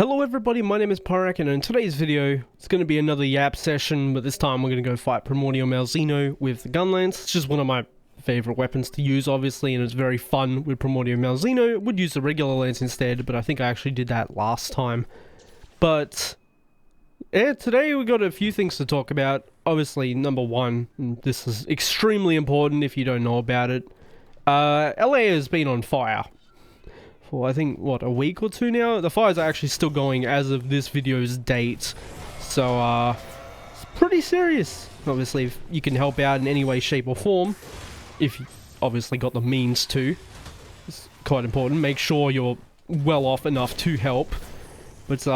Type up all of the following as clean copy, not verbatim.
Hello everybody, my name is Pyrac, and in today's video, it's going to be another Yap session, but this time we're going to go fight Primordial Malzeno with the gunlance. It's just one of my favorite weapons to use, obviously, and it's very fun with Primordial Malzeno. Would use the regular lance instead, but I think I actually did that last time. But yeah, today we got a few things to talk about. Obviously, number one, and this is extremely important if you don't know about it, LA has been on fire. For I think, what, a week or two now? The fires are actually still going as of this video's date. So, it's pretty serious. Obviously, if you can help out in any way, shape, or form, if you obviously got the means to, it's quite important. Make sure you're well off enough to help. But, it's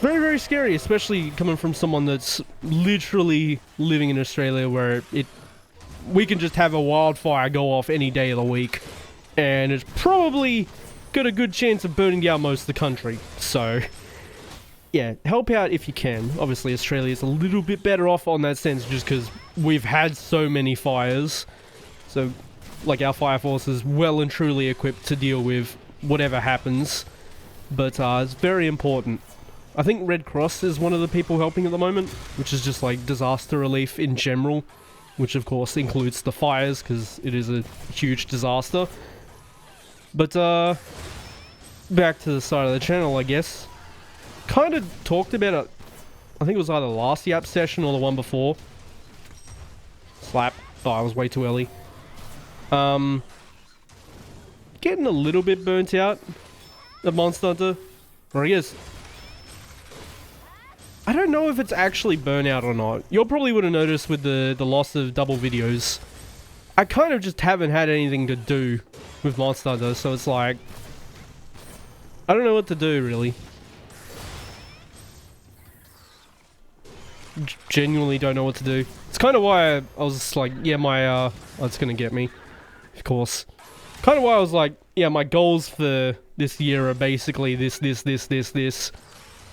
very, very scary, especially coming from someone that's literally living in Australia where we can just have a wildfire go off any day of the week. And it's probably got a good chance of burning down most of the country. So, yeah, help out if you can. Obviously, Australia's a little bit better off on that sense just because we've had so many fires. So, like, our fire force is well and truly equipped to deal with whatever happens. But, it's very important. I think Red Cross is one of the people helping at the moment, which is just, like, disaster relief in general. Which, of course, includes the fires because it is a huge disaster. But, back to the side of the channel, I guess. Kind of talked about it, I think it was either last Yap session or the one before. Slap. Oh, I was way too early. Getting a little bit burnt out at Monster Hunter. Or I guess, I don't know if it's actually burnout or not. You'll probably would have noticed with the loss of double videos. I kind of just haven't had anything to do with Monster Hunter, so it's like, I don't know what to do, really. Genuinely don't know what to do. It's kind of why I was like, yeah, oh, it's gonna get me. Of course. Kind of why I was like, yeah, my goals for this year are basically this. The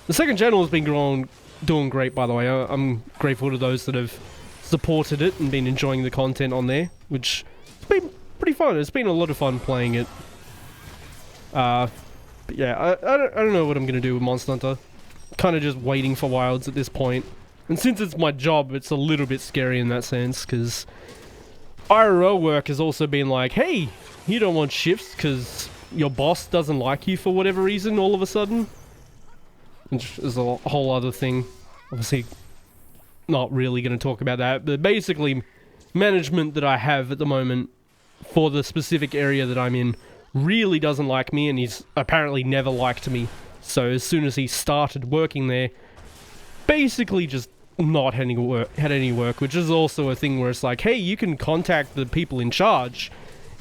second channel has been doing great, by the way. I'm grateful to those that have supported it and been enjoying the content on there, which has been pretty fun. It's been a lot of fun playing it. But yeah, I don't know what I'm going to do with Monster Hunter. Kind of just waiting for wilds at this point. And since it's my job, it's a little bit scary in that sense, because IRL work has also been like, hey, you don't want shifts because your boss doesn't like you for whatever reason all of a sudden. Which is a whole other thing. Obviously, not really going to talk about that. But basically, management that I have at the moment for the specific area that I'm in really doesn't like me, and he's apparently never liked me. So as soon as he started working there, basically just not had any work, which is also a thing where it's like, hey, you can contact the people in charge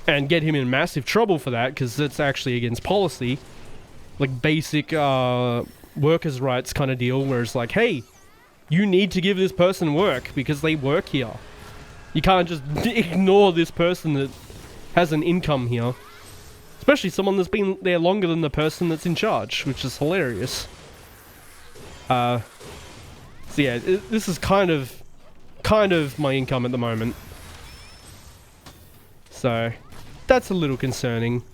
and get him in massive trouble for that, because that's actually against policy. Like basic workers' rights kind of deal, where it's like, hey, you need to give this person work because they work here. You can't just ignore this person that has an income here. Especially someone that's been there longer than the person that's in charge, which is hilarious. So yeah, this is kind of my income at the moment. So, that's a little concerning.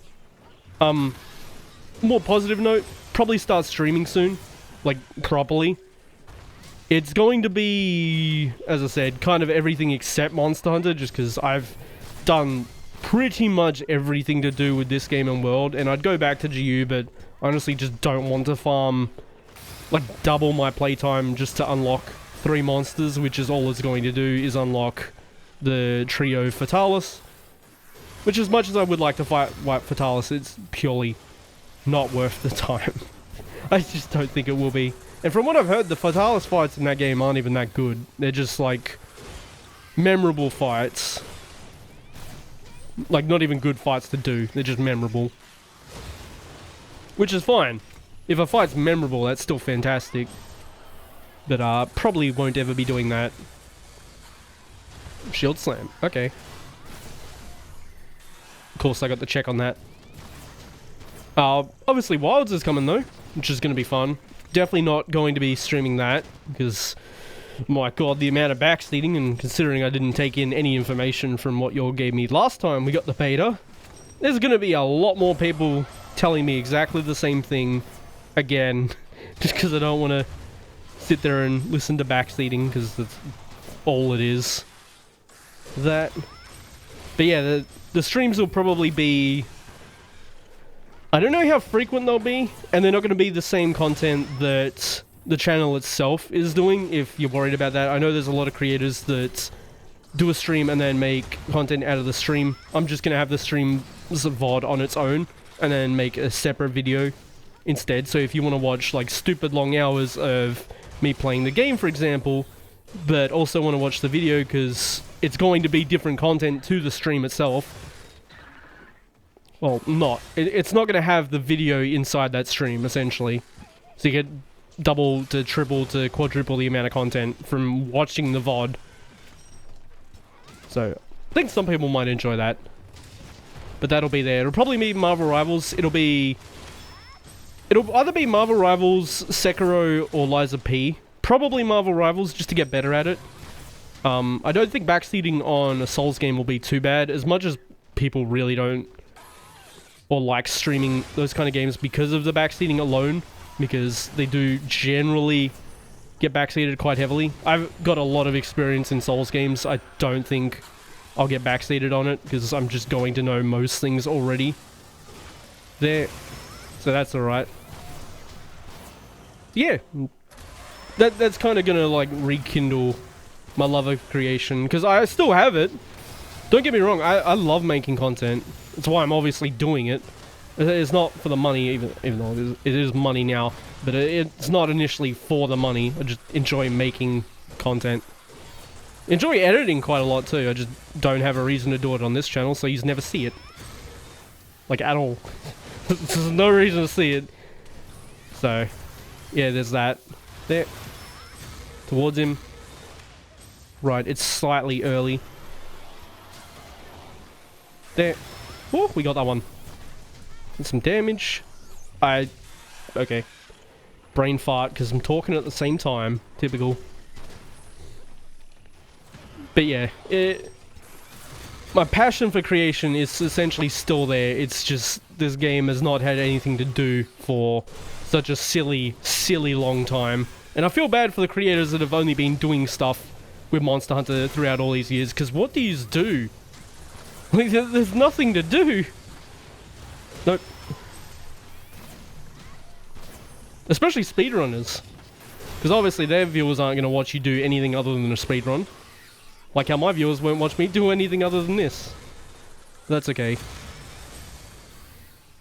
More positive note, probably start streaming soon. Like, properly. It's going to be, as I said, kind of everything except Monster Hunter, just because I've done pretty much everything to do with this game and world, and I'd go back to GU, but honestly just don't want to farm, like, double my playtime just to unlock 3 monsters, which is all it's going to do, is unlock the trio Fatalis. Which, as much as I would like to fight Fatalis, it's purely not worth the time. I just don't think it will be. And from what I've heard, the Fatalis fights in that game aren't even that good. They're just, like, memorable fights. Like, not even good fights to do. They're just memorable. Which is fine. If a fight's memorable, that's still fantastic. But, probably won't ever be doing that. Shield Slam. Okay. Of course, I got the check on that. Obviously, Wilds is coming, though, which is going to be fun. Definitely not going to be streaming that, because, my god, the amount of backseating, and considering I didn't take in any information from what y'all gave me last time we got the beta, there's going to be a lot more people telling me exactly the same thing again, just because I don't want to sit there and listen to backseating, because that's all it is. That. But yeah, the streams will probably be... I don't know how frequent they'll be, and they're not going to be the same content that the channel itself is doing, if you're worried about that. I know there's a lot of creators that do a stream and then make content out of the stream. I'm just going to have the stream as a VOD on its own, and then make a separate video instead. So if you want to watch like stupid long hours of me playing the game, for example, but also want to watch the video because it's going to be different content to the stream itself. Well, it's not going to have the video inside that stream, essentially. So you get double to triple to quadruple the amount of content from watching the VOD. So, I think some people might enjoy that. But that'll be there. It'll probably be Marvel Rivals. It'll either be Marvel Rivals, Sekiro, or Liza P. Probably Marvel Rivals, just to get better at it. I don't think backseating on a Souls game will be too bad, as much as people really don't or like streaming those kind of games because of the backseating alone, because they do generally get backseated quite heavily. I've got a lot of experience in Souls games. I don't think I'll get backseated on it, because I'm just going to know most things already there. So that's alright. Yeah. That's kind of gonna like rekindle my love of creation, because I still have it. Don't get me wrong, I love making content. That's why I'm obviously doing it. It's not for the money, even though it is money now, but it's not initially for the money. I just enjoy making content. Enjoy editing quite a lot too. I just don't have a reason to do it on this channel, so you never see it. Like, at all. There's no reason to see it. So, yeah, there's that. There. Towards him. Right, it's slightly early. There. Oh, we got that one. And some damage. Okay. Brain fart, because I'm talking at the same time. Typical. But yeah, my passion for creation is essentially still there. It's just this game has not had anything to do for such a silly, silly long time. And I feel bad for the creators that have only been doing stuff with Monster Hunter throughout all these years, because what do you do? Like, there's nothing to do. Nope. Especially speedrunners. Because obviously their viewers aren't going to watch you do anything other than a speedrun. Like how my viewers won't watch me do anything other than this. That's okay.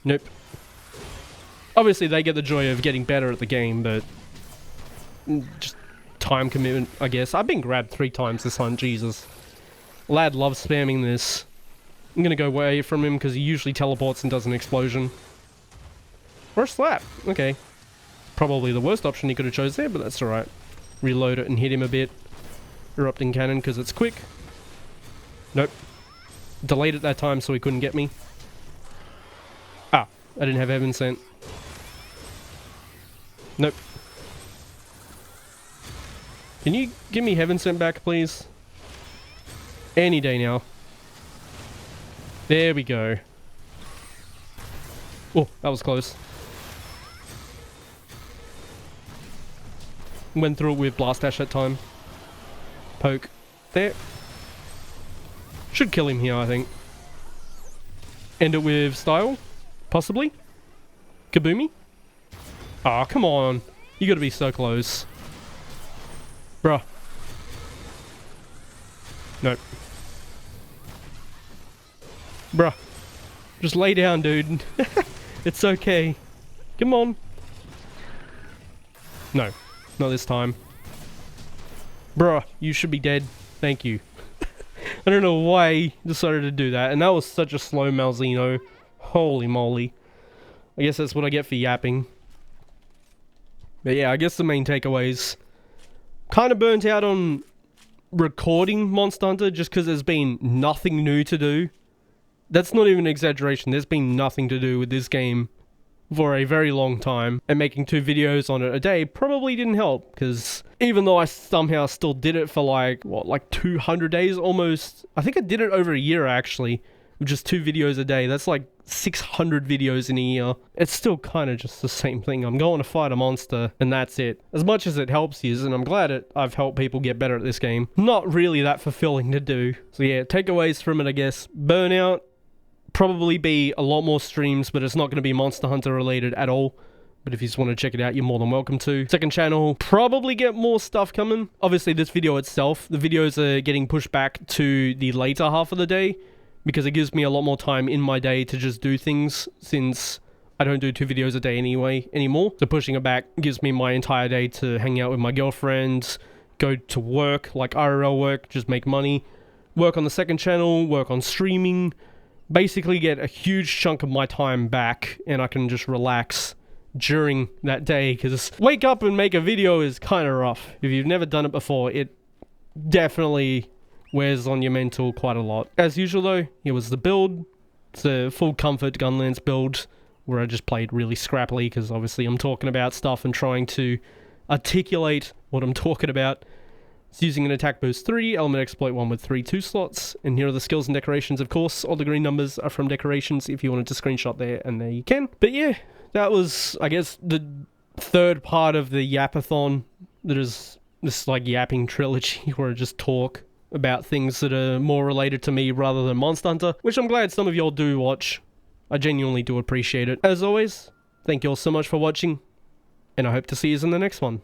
Nope. Obviously they get the joy of getting better at the game, but just time commitment, I guess. I've been grabbed 3 times this hunt, Jesus. Lad loves spamming this. I'm gonna go away from him because he usually teleports and does an explosion. Or a slap. Okay. Probably the worst option he could have chose there, but that's alright. Reload it and hit him a bit. Erupting cannon because it's quick. Nope. Delayed it that time so he couldn't get me. Ah, I didn't have heaven sent. Nope. Can you give me heaven sent back, please? Any day now. There we go. Oh, that was close. Went through it with blast dash that time. Poke. There. Should kill him here, I think. End it with style? Possibly? Kaboomy? Aw, oh, come on. You gotta be so close. Bruh. Nope. Bruh. Just lay down, dude. It's okay. Come on. No. Not this time. Bruh, you should be dead. Thank you. I don't know why he decided to do that. And that was such a slow Malzeno. Holy moly. I guess that's what I get for yapping. But yeah, I guess the main takeaways. Kind of burnt out on recording Monster Hunter just because there's been nothing new to do. That's not even an exaggeration. There's been nothing to do with this game for a very long time, and making 2 videos on it a day probably didn't help, because even though I somehow still did it for like 200 days almost, I think I did it over a year actually, with just 2 videos a day. That's like 600 videos in a year, it's still kind of just the same thing. I'm going to fight a monster, and that's it. As much as it helps you, and I'm glad I've helped people get better at this game, not really that fulfilling to do. So yeah, takeaways from it, I guess. Burnout, probably be a lot more streams, but it's not going to be Monster Hunter related at all. But if you just want to check it out, you're more than welcome to. Second channel, probably get more stuff coming. Obviously, this video itself, the videos are getting pushed back to the later half of the day, because it gives me a lot more time in my day to just do things, since I don't do 2 videos a day anymore. So pushing it back gives me my entire day to hang out with my girlfriend, go to work, like IRL work, just make money, work on the second channel, work on streaming, basically get a huge chunk of my time back, and I can just relax during that day, because wake up and make a video is kind of rough. If you've never done it before, it definitely wears on your mental quite a lot. As usual though, here was the build. It's a full comfort gunlance build, where I just played really scrappily, because obviously I'm talking about stuff and trying to articulate what I'm talking about. It's using an attack boost 3, element exploit 1 with 3 2 slots, and here are the skills and decorations. Of course, all the green numbers are from decorations if you wanted to screenshot there, and there you can. But yeah, that was, I guess, the third part of the Yappathon. That is this like yapping trilogy, where I just talk about things that are more related to me rather than Monster Hunter, which I'm glad some of y'all do watch. I genuinely do appreciate it. As always, thank you all so much for watching, and I hope to see you in the next one.